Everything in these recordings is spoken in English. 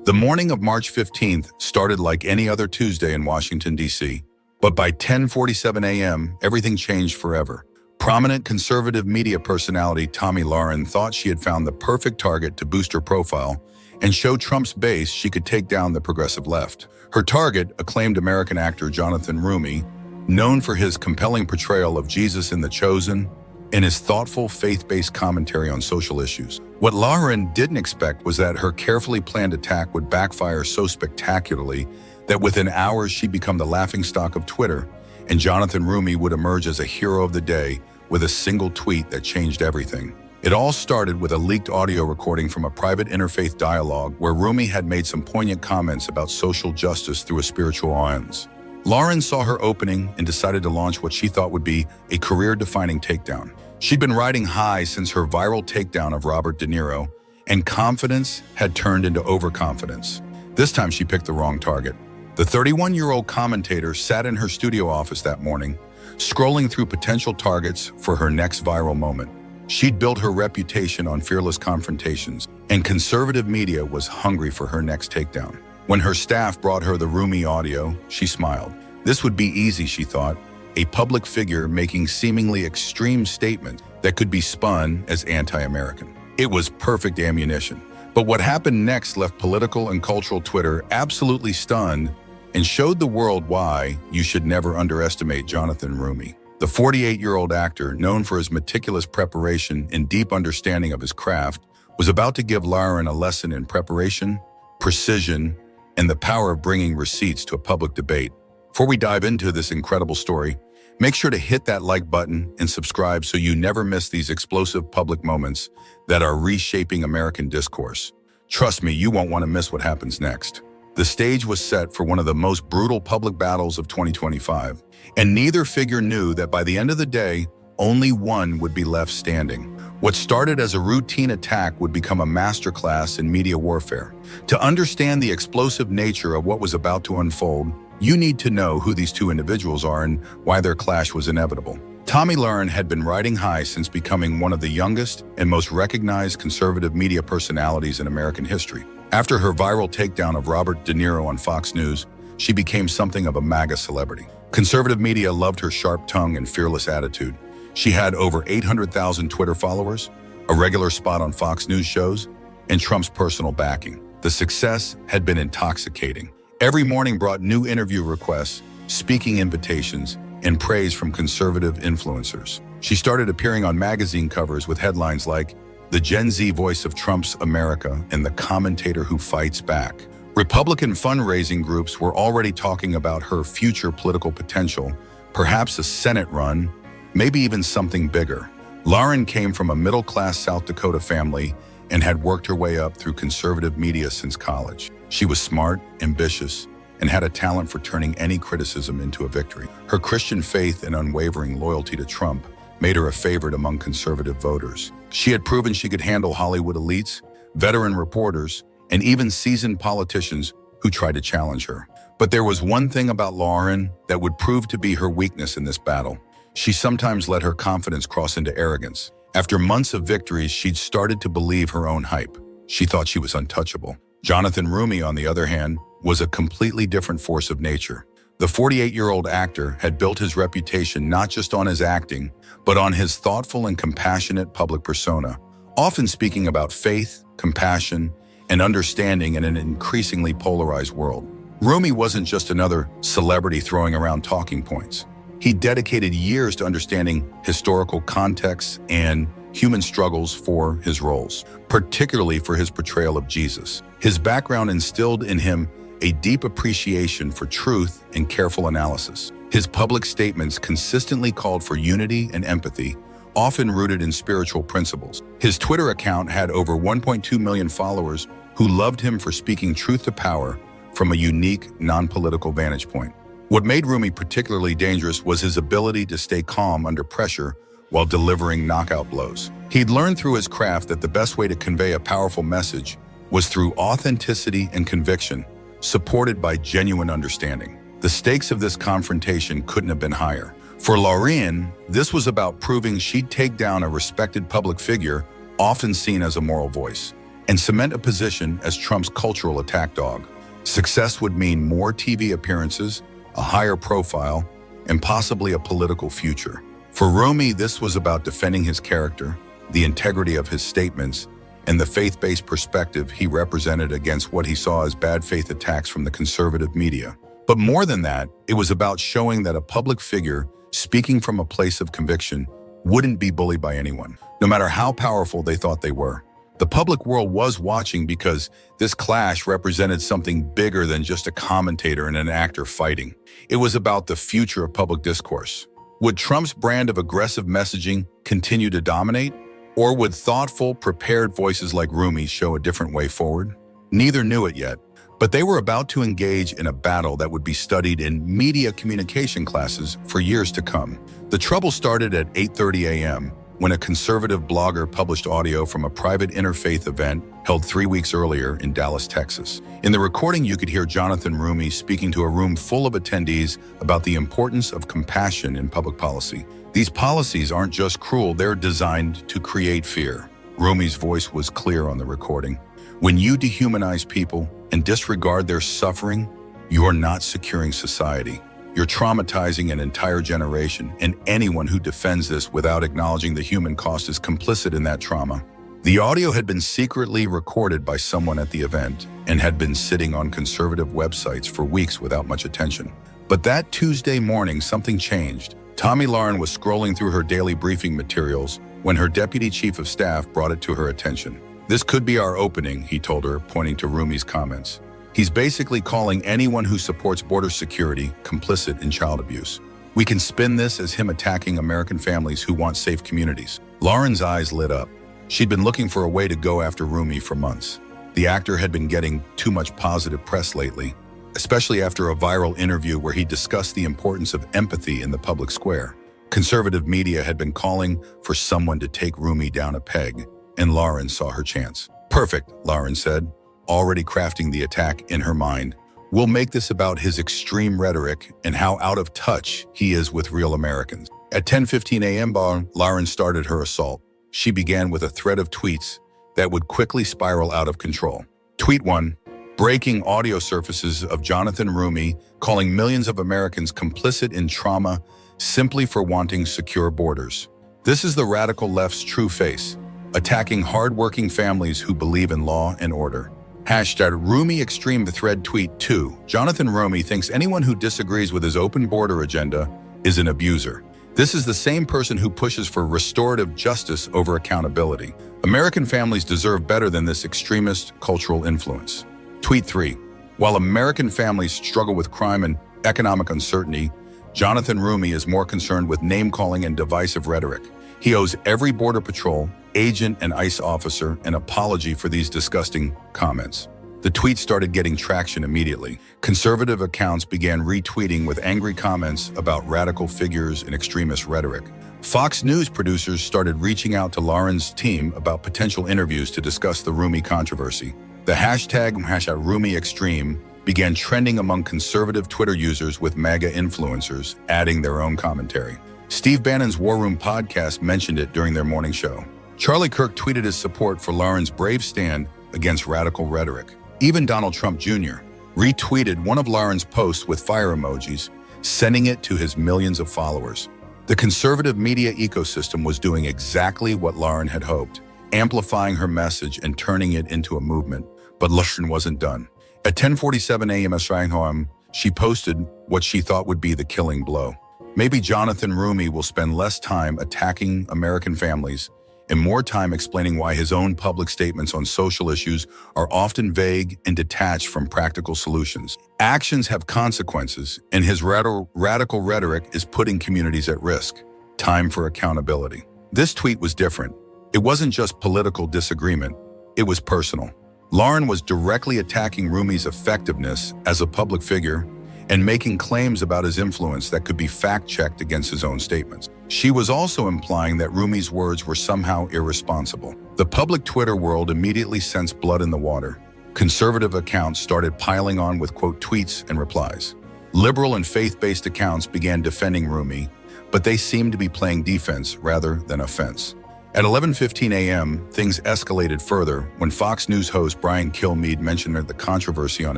The morning of March 15th started like any other Tuesday in Washington, D.C. But by 10:47 a.m., everything changed forever. Prominent conservative media personality Tomi Lahren thought she had found the perfect target to boost her profile and show Trump's base she could take down the progressive left. Her target, acclaimed American actor Jonathan Roumie, known for his compelling portrayal of Jesus in The Chosen and his thoughtful, faith-based commentary on social issues. What Lahren didn't expect was that her carefully planned attack would backfire so spectacularly that within hours she'd become the laughingstock of Twitter, and Jonathan Roumie would emerge as a hero of the day with a single tweet that changed everything. It all started with a leaked audio recording from a private interfaith dialogue where Roumie had made some poignant comments about social justice through a spiritual lens. Lahren saw her opening and decided to launch what she thought would be a career-defining takedown. She'd been riding high since her viral takedown of Robert De Niro, and confidence had turned into overconfidence. This time she picked the wrong target. The 31-year-old commentator sat in her studio office that morning, scrolling through potential targets for her next viral moment. She'd built her reputation on fearless confrontations, and conservative media was hungry for her next takedown. When her staff brought her the Roumie audio, she smiled. This would be easy, she thought, a public figure making seemingly extreme statements that could be spun as anti-American. It was perfect ammunition. But what happened next left political and cultural Twitter absolutely stunned and showed the world why you should never underestimate Jonathan Roumie. The 48-year-old actor, known for his meticulous preparation and deep understanding of his craft, was about to give Lahren a lesson in preparation, precision, and the power of bringing receipts to a public debate. Before we dive into this incredible story, make sure to hit that like button and subscribe so you never miss these explosive public moments that are reshaping American discourse. Trust me, you won't want to miss what happens next. The stage was set for one of the most brutal public battles of 2025, and neither figure knew that by the end of the day, only one would be left standing. What started as a routine attack would become a masterclass in media warfare. To understand the explosive nature of what was about to unfold, you need to know who these two individuals are and why their clash was inevitable. Tomi Lahren had been riding high since becoming one of the youngest and most recognized conservative media personalities in American history. After her viral takedown of Robert De Niro on Fox News, she became something of a MAGA celebrity. Conservative media loved her sharp tongue and fearless attitude. She had over 800,000 Twitter followers, a regular spot on Fox News shows, and Trump's personal backing. The success had been intoxicating. Every morning brought new interview requests, speaking invitations, and praise from conservative influencers. She started appearing on magazine covers with headlines like "The Gen Z Voice of Trump's America" and "The Commentator Who Fights Back." Republican fundraising groups were already talking about her future political potential, perhaps a Senate run, maybe even something bigger. Lahren came from a middle-class South Dakota family and had worked her way up through conservative media since college. She was smart, ambitious, and had a talent for turning any criticism into a victory. Her Christian faith and unwavering loyalty to Trump made her a favorite among conservative voters. She had proven she could handle Hollywood elites, veteran reporters, and even seasoned politicians who tried to challenge her. But there was one thing about Lahren that would prove to be her weakness in this battle. She sometimes let her confidence cross into arrogance. After months of victories, she'd started to believe her own hype. She thought she was untouchable. Jonathan Roumie, on the other hand, was a completely different force of nature. The 48-year-old actor had built his reputation not just on his acting, but on his thoughtful and compassionate public persona, often speaking about faith, compassion, and understanding in an increasingly polarized world. Roumie wasn't just another celebrity throwing around talking points. He dedicated years to understanding historical contexts and human struggles for his roles, particularly for his portrayal of Jesus. His background instilled in him a deep appreciation for truth and careful analysis. His public statements consistently called for unity and empathy, often rooted in spiritual principles. His Twitter account had over 1.2 million followers who loved him for speaking truth to power from a unique, non-political vantage point. What made Roumie particularly dangerous was his ability to stay calm under pressure while delivering knockout blows. He'd learned through his craft that the best way to convey a powerful message was through authenticity and conviction, supported by genuine understanding. The stakes of this confrontation couldn't have been higher. For Lahren, this was about proving she'd take down a respected public figure, often seen as a moral voice. and cement a position as Trump's cultural attack dog. Success would mean more TV appearances, a higher profile, and possibly a political future. For Roumie, this was about defending his character, the integrity of his statements, and the faith-based perspective he represented against what he saw as bad faith attacks from the conservative media. But more than that, it was about showing that a public figure speaking from a place of conviction wouldn't be bullied by anyone, no matter how powerful they thought they were. The public world was watching because this clash represented something bigger than just a commentator and an actor fighting. It was about the future of public discourse. Would Trump's brand of aggressive messaging continue to dominate? Or would thoughtful, prepared voices like Roumie show a different way forward? Neither knew it yet, but they were about to engage in a battle that would be studied in media communication classes for years to come. The trouble started at 8:30 a.m. when a conservative blogger published audio from a private interfaith event held 3 weeks earlier in Dallas, Texas. In the recording, you could hear Jonathan Roumie speaking to a room full of attendees about the importance of compassion in public policy. These policies aren't just cruel, they're designed to create fear. Roumie's voice was clear on the recording. When you dehumanize people and disregard their suffering, you're not securing society. You're traumatizing an entire generation, and anyone who defends this without acknowledging the human cost is complicit in that trauma. The audio had been secretly recorded by someone at the event and had been sitting on conservative websites for weeks without much attention. But that Tuesday morning, something changed. Tomi Lahren was scrolling through her daily briefing materials when her deputy chief of staff brought it to her attention. "This could be our opening," he told her, pointing to Roumie's comments. "He's basically calling anyone who supports border security complicit in child abuse. We can spin this as him attacking American families who want safe communities." Lahren's eyes lit up. She'd been looking for a way to go after Roumie for months. The actor had been getting too much positive press lately, especially after a viral interview where he discussed the importance of empathy in the public square. Conservative media had been calling for someone to take Roumie down a peg, and Lahren saw her chance. "Perfect," Lahren said, already crafting the attack in her mind. "We'll make this about his extreme rhetoric and how out of touch he is with real Americans." At 10:15 a.m., Lahren started her assault. She began with a thread of tweets that would quickly spiral out of control. Tweet 1. Breaking audio surfaces of Jonathan Roumie calling millions of Americans complicit in trauma simply for wanting secure borders. This is the radical left's true face, attacking hard-working families who believe in law and order. Hashtag Roumie Extreme Thread Tweet 2. Jonathan Roumie thinks anyone who disagrees with his open border agenda is an abuser. This is the same person who pushes for restorative justice over accountability. American families deserve better than this extremist cultural influence. Tweet 3. While American families struggle with crime and economic uncertainty, Jonathan Roumie is more concerned with name-calling and divisive rhetoric. He owes every Border Patrol, agent, and ICE officer an apology for these disgusting comments. The tweet started getting traction immediately. Conservative accounts began retweeting with angry comments about radical figures and extremist rhetoric. Fox News producers started reaching out to Lahren's team about potential interviews to discuss the Roumie controversy. The hashtag Roumie Extreme began trending among conservative Twitter users, with MAGA influencers adding their own commentary. Steve Bannon's War Room podcast mentioned it during their morning show. Charlie Kirk tweeted his support for Lahren's brave stand against radical rhetoric. Even Donald Trump Jr. retweeted one of Lahren's posts with fire emojis, sending it to his millions of followers. The conservative media ecosystem was doing exactly what Lahren had hoped, amplifying her message and turning it into a movement. But Lahren wasn't done. At 10:47 a.m. she posted what she thought would be the killing blow. Maybe Jonathan Roumie will spend less time attacking American families and more time explaining why his own public statements on social issues are often vague and detached from practical solutions. Actions have consequences, and his radical rhetoric is putting communities at risk. Time for accountability. This tweet was different. It wasn't just political disagreement, it was personal. Lahren was directly attacking Roumie's effectiveness as a public figure and making claims about his influence that could be fact-checked against his own statements. She was also implying that Roumie's words were somehow irresponsible. The public Twitter world immediately sensed blood in the water. Conservative accounts started piling on with quote tweets and replies. Liberal and faith-based accounts began defending Roumie, but they seemed to be playing defense rather than offense. At 11:15 a.m., things escalated further when Fox News host Brian Kilmeade mentioned the controversy on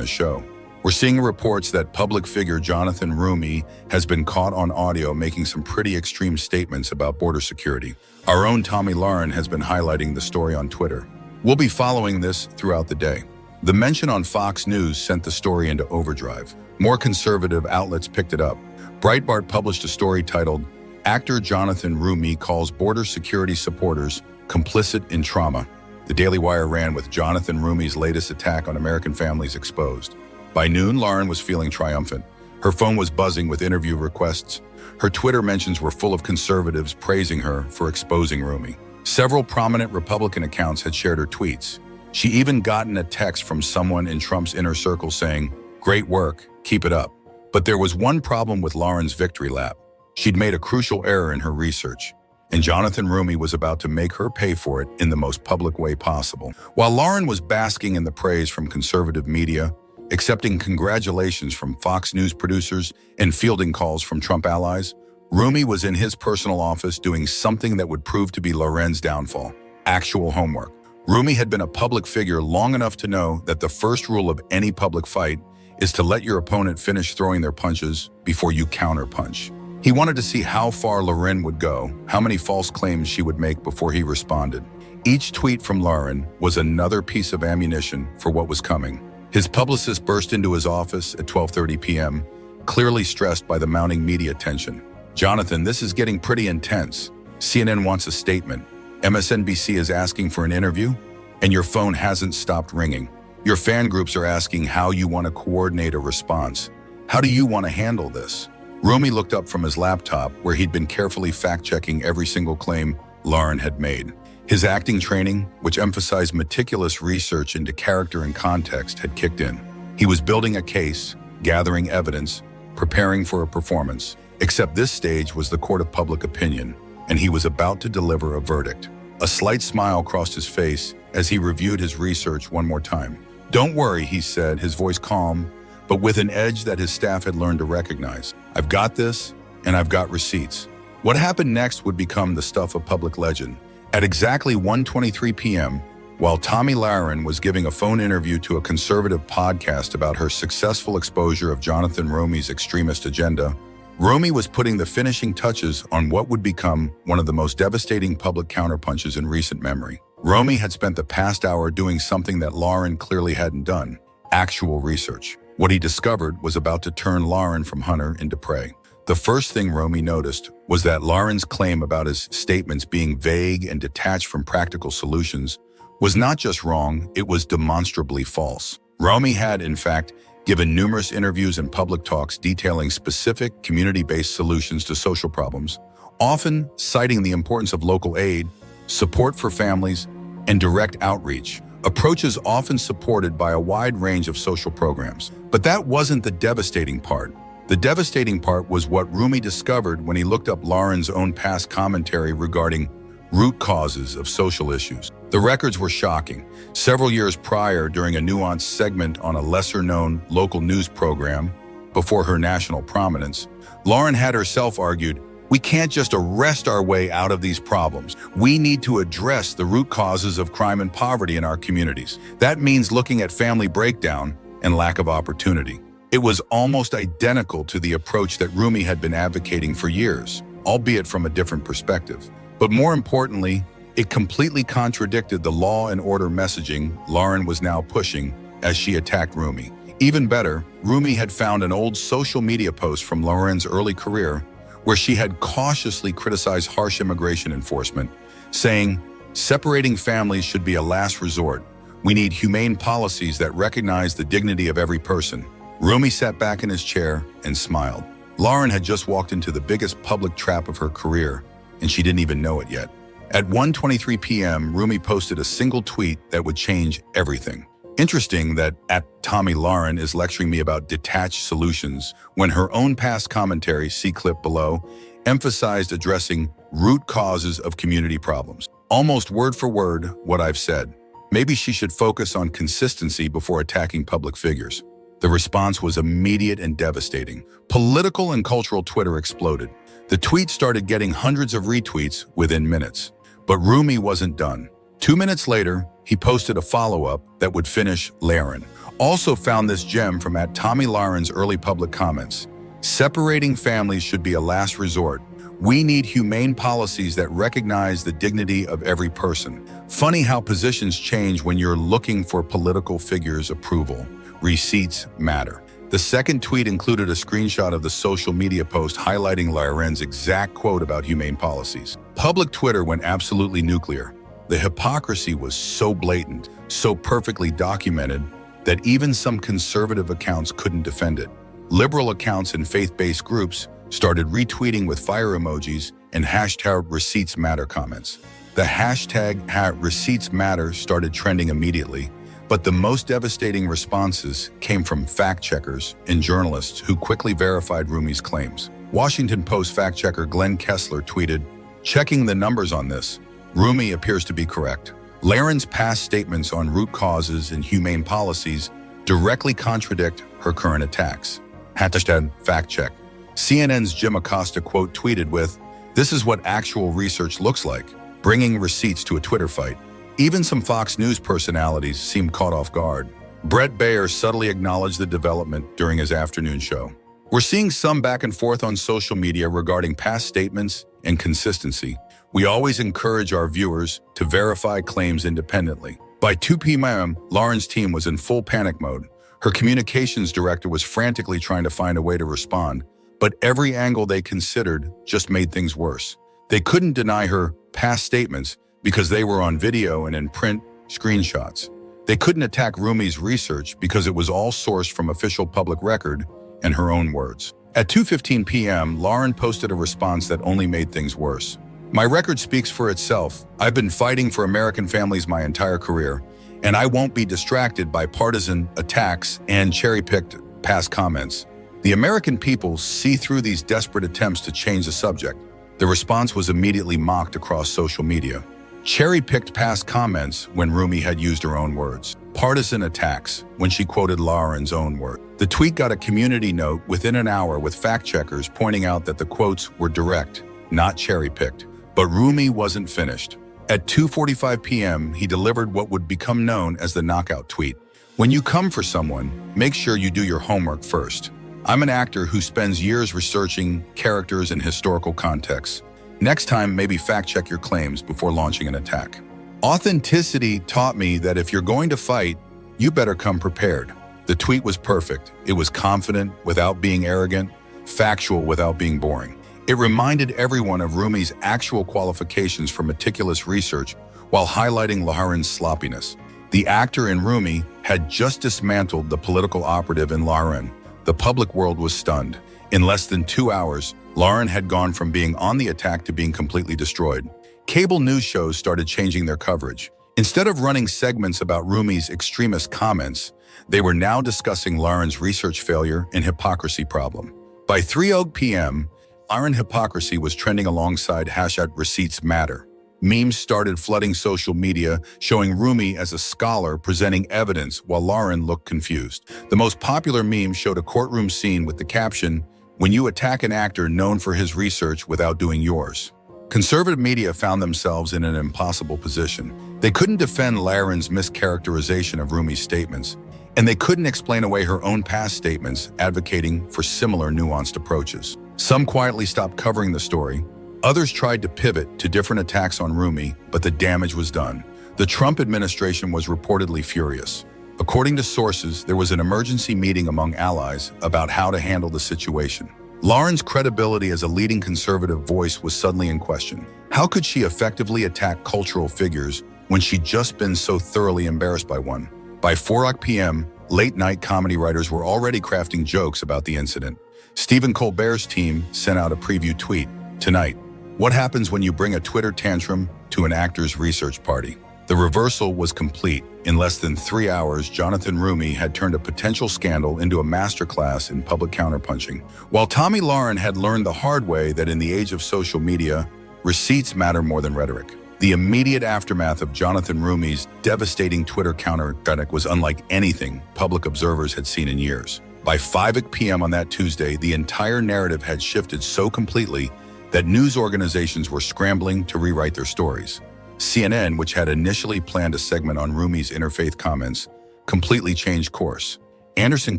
his show. We're seeing reports that public figure Jonathan Roumie has been caught on audio making some pretty extreme statements about border security. Our own Tomi Lahren has been highlighting the story on Twitter. We'll be following this throughout the day. The mention on Fox News sent the story into overdrive. More conservative outlets picked it up. Breitbart published a story titled, "Actor Jonathan Roumie Calls Border Security Supporters Complicit in Trauma." The Daily Wire ran with Jonathan Roumie's latest attack on American families exposed. By noon, Lahren was feeling triumphant. Her phone was buzzing with interview requests. Her Twitter mentions were full of conservatives praising her for exposing Roumie. Several prominent Republican accounts had shared her tweets. She even gotten a text from someone in Trump's inner circle saying, "Great work, keep it up." But there was one problem with Lahren's victory lap. She'd made a crucial error in her research, and Jonathan Roumie was about to make her pay for it in the most public way possible. While Lahren was basking in the praise from conservative media, accepting congratulations from Fox News producers and fielding calls from Trump allies, Roumie was in his personal office doing something that would prove to be Lahren's downfall: actual homework. Roumie had been a public figure long enough to know that the first rule of any public fight is to let your opponent finish throwing their punches before you counterpunch. He wanted to see how far Lahren would go, how many false claims she would make before he responded. Each tweet from Lahren was another piece of ammunition for what was coming. His publicist burst into his office at 12:30 p.m., clearly stressed by the mounting media tension. "Jonathan, this is getting pretty intense. CNN wants a statement. MSNBC is asking for an interview, and your phone hasn't stopped ringing. Your fan groups are asking how you want to coordinate a response. How do you want to handle this?" Roumie looked up from his laptop, where he'd been carefully fact-checking every single claim Lahren had made. His acting training, which emphasized meticulous research into character and context, had kicked in. He was building a case, gathering evidence, preparing for a performance. Except this stage was the court of public opinion, and he was about to deliver a verdict. A slight smile crossed his face as he reviewed his research one more time. "Don't worry," he said, his voice calm, but with an edge that his staff had learned to recognize. "I've got this, and I've got receipts." What happened next would become the stuff of public legend. At exactly 1:23 p.m., while Tomi Lahren was giving a phone interview to a conservative podcast about her successful exposure of Jonathan Roumie's extremist agenda, Roumie was putting the finishing touches on what would become one of the most devastating public counterpunches in recent memory. Roumie had spent the past hour doing something that Lahren clearly hadn't done: actual research. What he discovered was about to turn Lahren from hunter into prey. The first thing Roumie noticed was that Lahren's claim about his statements being vague and detached from practical solutions was not just wrong, it was demonstrably false. Roumie had, in fact, given numerous interviews and public talks detailing specific community-based solutions to social problems, often citing the importance of local aid, support for families, and direct outreach, approaches often supported by a wide range of social programs. But that wasn't the devastating part. The devastating part was what Roumie discovered when he looked up Lahren's own past commentary regarding root causes of social issues. The records were shocking. Several years prior, during a nuanced segment on a lesser-known local news program, before her national prominence, Lahren had herself argued, "We can't just arrest our way out of these problems. We need to address the root causes of crime and poverty in our communities. That means looking at family breakdown and lack of opportunity." It was almost identical to the approach that Roumie had been advocating for years, albeit from a different perspective. But more importantly, it completely contradicted the law and order messaging Lahren was now pushing as she attacked Roumie. Even better, Roumie had found an old social media post from Lahren's early career where she had cautiously criticized harsh immigration enforcement, saying, "Separating families should be a last resort. We need humane policies that recognize the dignity of every person." Roumie sat back in his chair and smiled. Lahren had just walked into the biggest public trap of her career, and she didn't even know it yet. At 1:23 p.m., Roumie posted a single tweet that would change everything. Interesting that Tomi Lahren is lecturing me about detached solutions when her own past commentary, see clip below, emphasized addressing root causes of community problems. Almost word for word what I've said. Maybe she should focus on consistency before attacking public figures. The response was immediate and devastating. Political and cultural Twitter exploded. The tweet started getting hundreds of retweets within minutes. But Roumie wasn't done. 2 minutes later, he posted a follow-up that would finish Lahren. Also found this gem from Tomi Lahren's early public comments. Separating families should be a last resort. We need humane policies that recognize the dignity of every person. Funny how positions change when you're looking for political figures' approval. Receipts matter. The second tweet included a screenshot of the social media post highlighting Lahren's exact quote about humane policies. Public Twitter went absolutely nuclear. The hypocrisy was so blatant, so perfectly documented, that even some conservative accounts couldn't defend it. Liberal accounts and faith-based groups started retweeting with fire emojis and hashtag Receipts Matter comments. The hashtag Receipts Matter started trending immediately, but the most devastating responses came from fact-checkers and journalists who quickly verified Roumie's claims. Washington Post fact-checker Glenn Kessler tweeted, "Checking the numbers on this, Roumie appears to be correct. Lahren's past statements on root causes and humane policies directly contradict her current attacks." Hashtag fact-check. CNN's Jim Acosta quote tweeted with, "This is what actual research looks like, bringing receipts to a Twitter fight." Even some Fox News personalities seemed caught off guard. Brett Baer subtly acknowledged the development during his afternoon show. We're seeing some back and forth on social media regarding past statements and consistency. We always encourage our viewers to verify claims independently. By 2 p.m., Lahren's team was in full panic mode. Her communications director was frantically trying to find a way to respond, but every angle they considered just made things worse. They couldn't deny her past statements because they were on video and in print screenshots. They couldn't attack Roumie's research because it was all sourced from official public record and her own words. At 2:15 p.m., Lahren posted a response that only made things worse. "My record speaks for itself. I've been fighting for American families my entire career, and I won't be distracted by partisan attacks and cherry-picked past comments. The American people see through these desperate attempts to change the subject." The response was immediately mocked across social media. Cherry-picked past comments when Roumie had used her own words. Partisan attacks when she quoted Lahren's own words. The tweet got a community note within an hour with fact-checkers pointing out that the quotes were direct, not cherry-picked. But Roumie wasn't finished. At 2:45 p.m., he delivered what would become known as the knockout tweet. "When you come for someone, make sure you do your homework first. I'm an actor who spends years researching characters and historical contexts. Next time, maybe fact-check your claims before launching an attack. Authenticity taught me that if you're going to fight, you better come prepared." The tweet was perfect. It was confident without being arrogant, factual without being boring. It reminded everyone of Roumie's actual qualifications for meticulous research while highlighting Lahren's sloppiness. The actor in Roumie had just dismantled the political operative in Lahren. The public world was stunned. In less than 2 hours, Lahren had gone from being on the attack to being completely destroyed. Cable news shows started changing their coverage. Instead of running segments about Roumie's extremist comments, they were now discussing Lahren's research failure and hypocrisy problem. By 3:00 p.m., Lahren hypocrisy was trending alongside hashtag Receipts Matter. Memes started flooding social media, showing Roumie as a scholar presenting evidence while Lahren looked confused. The most popular meme showed a courtroom scene with the caption, "When you attack an actor known for his research without doing yours." Conservative media found themselves in an impossible position. They couldn't defend Lahren's mischaracterization of Roumie's statements, and they couldn't explain away her own past statements advocating for similar nuanced approaches. Some quietly stopped covering the story. Others tried to pivot to different attacks on Roumie, but the damage was done. The Trump administration was reportedly furious. According to sources, there was an emergency meeting among allies about how to handle the situation. Lahren's credibility as a leading conservative voice was suddenly in question. How could she effectively attack cultural figures when she'd just been so thoroughly embarrassed by one? By 4 p.m., late-night comedy writers were already crafting jokes about the incident. Stephen Colbert's team sent out a preview tweet. "Tonight, what happens when you bring a Twitter tantrum to an actor's research party?" The reversal was complete. In less than 3 hours, Jonathan Roumie had turned a potential scandal into a masterclass in public counterpunching. While Tomi Lahren had learned the hard way that in the age of social media, receipts matter more than rhetoric. The immediate aftermath of Jonathan Roumie's devastating Twitter counter-attack was unlike anything public observers had seen in years. By 5 p.m. on that Tuesday, the entire narrative had shifted so completely that news organizations were scrambling to rewrite their stories. CNN, which had initially planned a segment on Roumie's interfaith comments, completely changed course. Anderson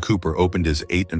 Cooper opened his 8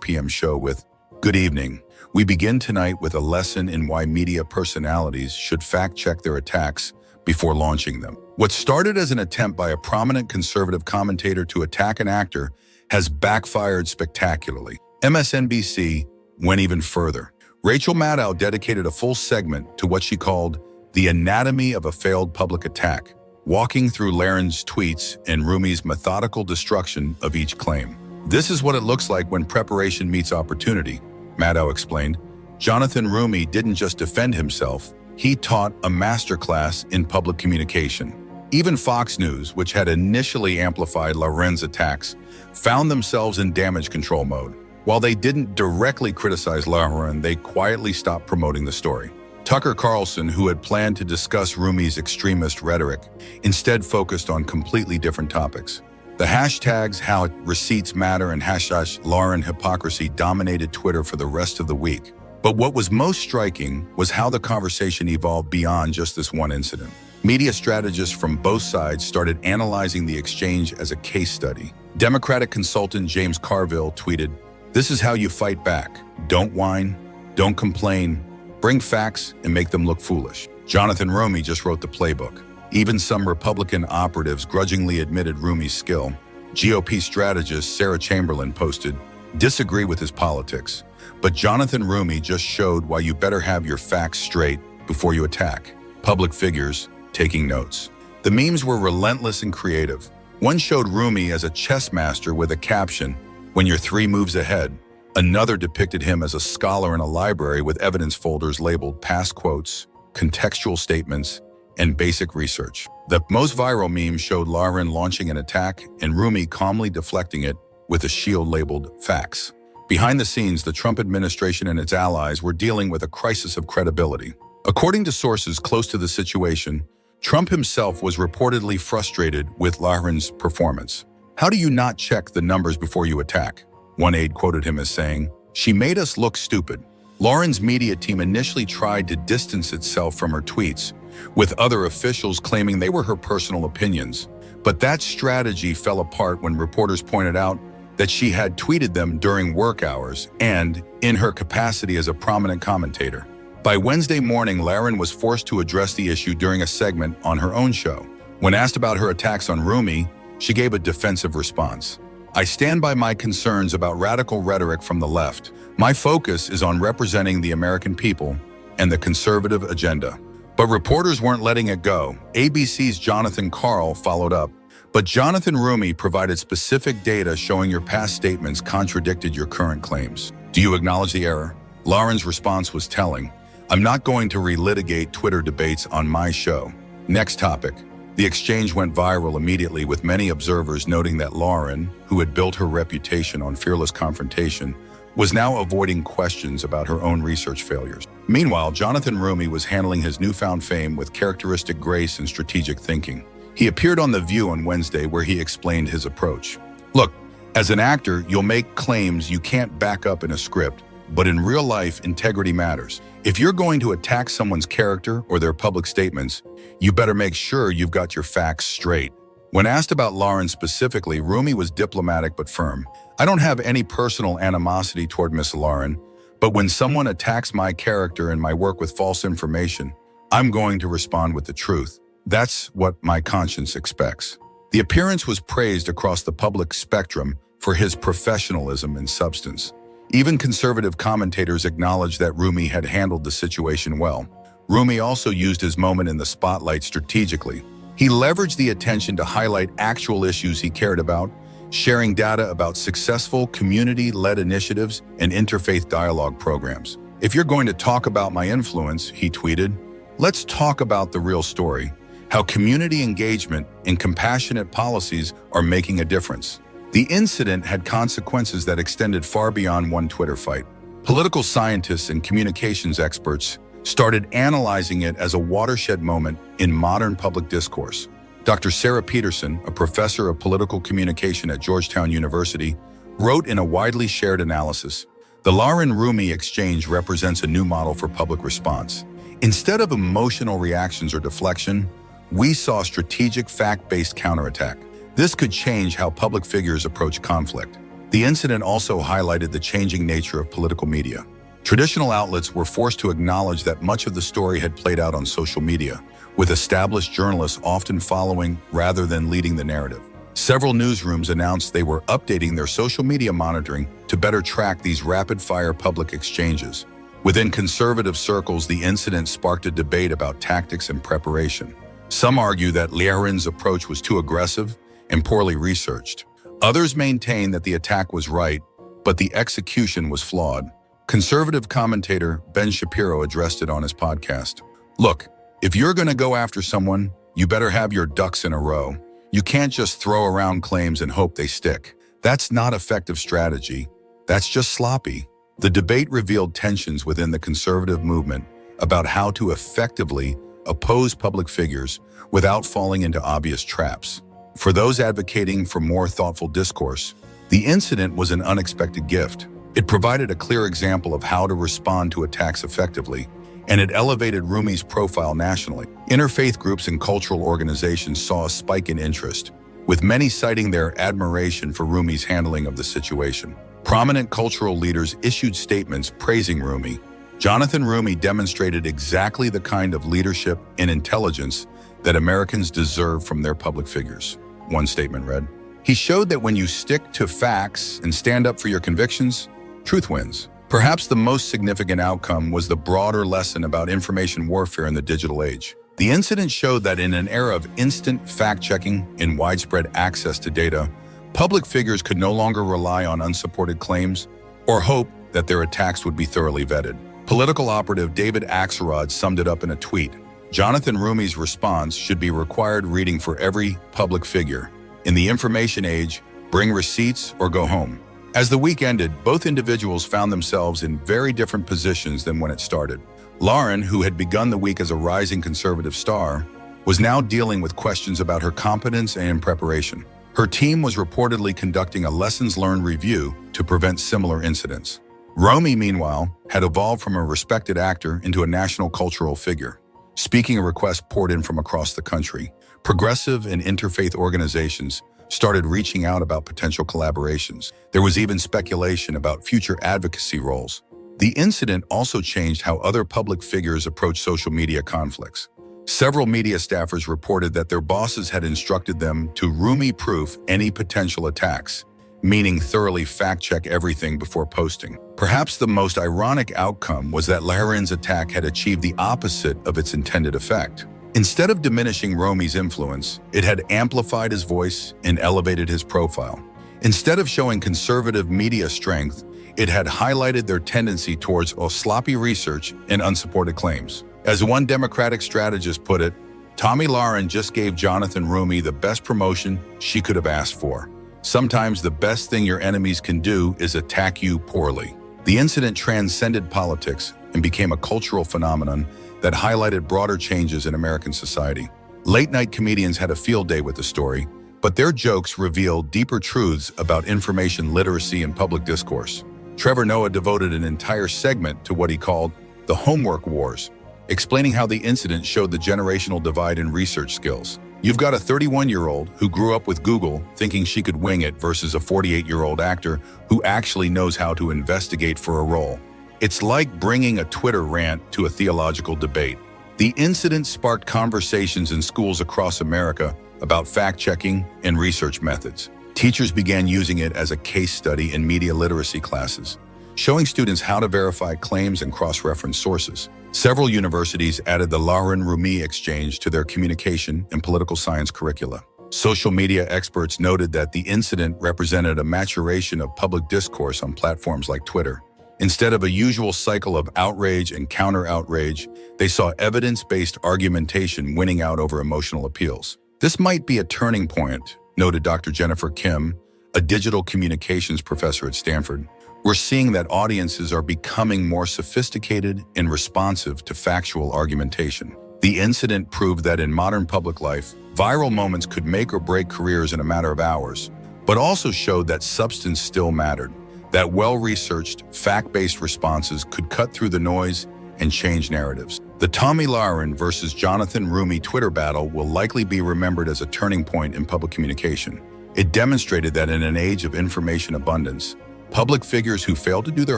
p.m. show with, "Good evening. We begin tonight with a lesson in why media personalities should fact-check their attacks before launching them." What started as an attempt by a prominent conservative commentator to attack an actor has backfired spectacularly. MSNBC went even further. Rachel Maddow dedicated a full segment to what she called the anatomy of a failed public attack, walking through Laren's tweets and Roumie's methodical destruction of each claim. "This is what it looks like when preparation meets opportunity," Maddow explained. Jonathan Roumie didn't just defend himself, he taught a masterclass in public communication. Even Fox News, which had initially amplified Laren's attacks, found themselves in damage control mode. While they didn't directly criticize Lahren, they quietly stopped promoting the story. Tucker Carlson, who had planned to discuss Roumie's extremist rhetoric, instead focused on completely different topics. The hashtags "How Receipts Matter" and #Lahren Hypocrisy dominated Twitter for the rest of the week. But what was most striking was how the conversation evolved beyond just this one incident. Media strategists from both sides started analyzing the exchange as a case study. Democratic consultant James Carville tweeted, "This is how you fight back. Don't whine, don't complain, bring facts and make them look foolish." Jonathan Roumie just wrote the playbook. Even some Republican operatives grudgingly admitted Roumie's skill. GOP strategist Sarah Chamberlain posted, "Disagree with his politics, but Jonathan Roumie just showed why you better have your facts straight before you attack." Public figures taking notes. The memes were relentless and creative. One showed Roumie as a chess master with a caption, "When you're 3 moves ahead." Another depicted him as a scholar in a library with evidence folders labeled past quotes, contextual statements, and basic research. The most viral meme showed Lahren launching an attack and Roumie calmly deflecting it with a shield labeled facts. Behind the scenes, the Trump administration and its allies were dealing with a crisis of credibility. According to sources close to the situation, Trump himself was reportedly frustrated with Laren's performance. "How do you not check the numbers before you attack?" One aide quoted him as saying, "She made us look stupid." Laren's media team initially tried to distance itself from her tweets, with other officials claiming they were her personal opinions. But that strategy fell apart when reporters pointed out that she had tweeted them during work hours and in her capacity as a prominent commentator. By Wednesday morning, Lahren was forced to address the issue during a segment on her own show. When asked about her attacks on Roumie, she gave a defensive response. "I stand by my concerns about radical rhetoric from the left. My focus is on representing the American people and the conservative agenda." But reporters weren't letting it go. ABC's Jonathan Karl followed up. "But Jonathan Roumie provided specific data showing your past statements contradicted your current claims. Do you acknowledge the error?" Laren's response was telling. "I'm not going to relitigate Twitter debates on my show." Next topic. The exchange went viral immediately, with many observers noting that Lahren, who had built her reputation on fearless confrontation, was now avoiding questions about her own research failures. Meanwhile, Jonathan Roumie was handling his newfound fame with characteristic grace and strategic thinking. He appeared on The View on Wednesday where he explained his approach. "Look, as an actor, you'll make claims you can't back up in a script, but in real life, integrity matters. If you're going to attack someone's character or their public statements, you better make sure you've got your facts straight." When asked about Lahren specifically, Roumie was diplomatic but firm. "I don't have any personal animosity toward Miss Lahren, but when someone attacks my character and my work with false information, I'm going to respond with the truth. That's what my conscience expects." The appearance was praised across the public spectrum for his professionalism and substance. Even conservative commentators acknowledged that Roumie had handled the situation well. Roumie also used his moment in the spotlight strategically. He leveraged the attention to highlight actual issues he cared about, sharing data about successful community-led initiatives and interfaith dialogue programs. "If you're going to talk about my influence," he tweeted, "let's talk about the real story, how community engagement and compassionate policies are making a difference." The incident had consequences that extended far beyond one Twitter fight. Political scientists and communications experts started analyzing it as a watershed moment in modern public discourse. Dr. Sarah Peterson, a professor of political communication at Georgetown University, wrote in a widely shared analysis, "The Lahren-Roumie exchange represents a new model for public response. Instead of emotional reactions or deflection, we saw strategic fact-based counterattack. This could change how public figures approach conflict. The incident also highlighted the changing nature of political media. Traditional outlets were forced to acknowledge that much of the story had played out on social media, with established journalists often following rather than leading the narrative. Several newsrooms announced they were updating their social media monitoring to better track these rapid-fire public exchanges. Within conservative circles, the incident sparked a debate about tactics and preparation. Some argue that Lahen's approach was too aggressive and poorly researched. Others maintain that the attack was right, but the execution was flawed. Conservative commentator Ben Shapiro addressed it on his podcast. Look, if you're going to go after someone, you better have your ducks in a row. You can't just throw around claims and hope they stick. That's not effective strategy. That's just sloppy. The debate revealed tensions within the conservative movement about how to effectively oppose public figures without falling into obvious traps. For those advocating for more thoughtful discourse, the incident was an unexpected gift. It provided a clear example of how to respond to attacks effectively, and it elevated Roumie's profile nationally. Interfaith groups and cultural organizations saw a spike in interest, with many citing their admiration for Roumie's handling of the situation. Prominent cultural leaders issued statements praising Roumie. Jonathan Roumie demonstrated exactly the kind of leadership and intelligence that Americans deserve from their public figures. One statement read, "He showed that when you stick to facts and stand up for your convictions, truth wins." Perhaps the most significant outcome was the broader lesson about information warfare in the digital age. The incident showed that in an era of instant fact-checking and widespread access to data, public figures could no longer rely on unsupported claims or hope that their attacks would be thoroughly vetted. Political operative David Axelrod summed it up in a tweet. Jonathan Roumie's response should be required reading for every public figure. In the information age, bring receipts or go home. As the week ended, both individuals found themselves in very different positions than when it started. Lahren, who had begun the week as a rising conservative star, was now dealing with questions about her competence and preparation. Her team was reportedly conducting a lessons learned review to prevent similar incidents. Roumie, meanwhile, had evolved from a respected actor into a national cultural figure. Speaking requests poured in from across the country. Progressive and interfaith organizations started reaching out about potential collaborations. There was even speculation about future advocacy roles. The incident also changed how other public figures approach social media conflicts. Several media staffers reported that their bosses had instructed them to Roumie-proof any potential attacks, meaning thoroughly fact-check everything before posting. Perhaps the most ironic outcome was that Lahen's attack had achieved the opposite of its intended effect. Instead of diminishing Roumie's influence, it had amplified his voice and elevated his profile. Instead of showing conservative media strength, it had highlighted their tendency towards sloppy research and unsupported claims. As one Democratic strategist put it, Tomi Lahren just gave Jonathan Roumie the best promotion she could have asked for. Sometimes the best thing your enemies can do is attack you poorly. The incident transcended politics and became a cultural phenomenon that highlighted broader changes in American society. Late-night comedians had a field day with the story, but their jokes revealed deeper truths about information literacy and public discourse. Trevor Noah devoted an entire segment to what he called the homework wars, explaining how the incident showed the generational divide in research skills. You've got a 31-year-old who grew up with Google thinking she could wing it versus a 48-year-old actor who actually knows how to investigate for a role. It's like bringing a Twitter rant to a theological debate. The incident sparked conversations in schools across America about fact-checking and research methods. Teachers began using it as a case study in media literacy classes, showing students how to verify claims and cross-reference sources. Several universities added the Lahren-Roumie exchange to their communication and political science curricula. Social media experts noted that the incident represented a maturation of public discourse on platforms like Twitter. Instead of a usual cycle of outrage and counter-outrage, they saw evidence-based argumentation winning out over emotional appeals. This might be a turning point, noted Dr. Jennifer Kim, a digital communications professor at Stanford. We're seeing that audiences are becoming more sophisticated and responsive to factual argumentation. The incident proved that in modern public life, viral moments could make or break careers in a matter of hours, but also showed that substance still mattered, that well-researched, fact-based responses could cut through the noise and change narratives. The Tomi Lahren versus Jonathan Roumie Twitter battle will likely be remembered as a turning point in public communication. It demonstrated that in an age of information abundance, public figures who fail to do their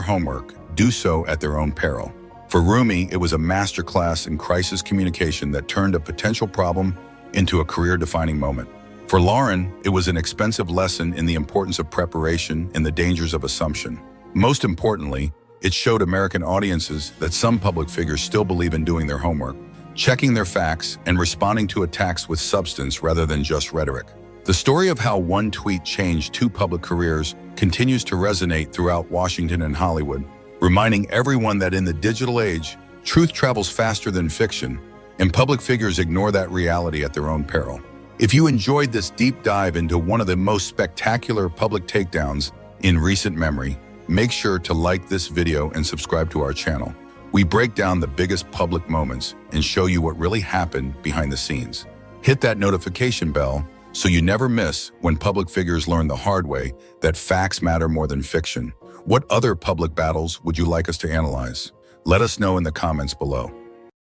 homework do so at their own peril. For Roumie, it was a masterclass in crisis communication that turned a potential problem into a career-defining moment. For Lahren, it was an expensive lesson in the importance of preparation and the dangers of assumption. Most importantly, it showed American audiences that some public figures still believe in doing their homework, checking their facts, and responding to attacks with substance rather than just rhetoric. The story of how one tweet changed two public careers continues to resonate throughout Washington and Hollywood, reminding everyone that in the digital age, truth travels faster than fiction, and public figures ignore that reality at their own peril. If you enjoyed this deep dive into one of the most spectacular public takedowns in recent memory, make sure to like this video and subscribe to our channel. We break down the biggest public moments and show you what really happened behind the scenes. Hit that notification bell so you never miss when public figures learn the hard way that facts matter more than fiction. What other public battles would you like us to analyze? Let us know in the comments below.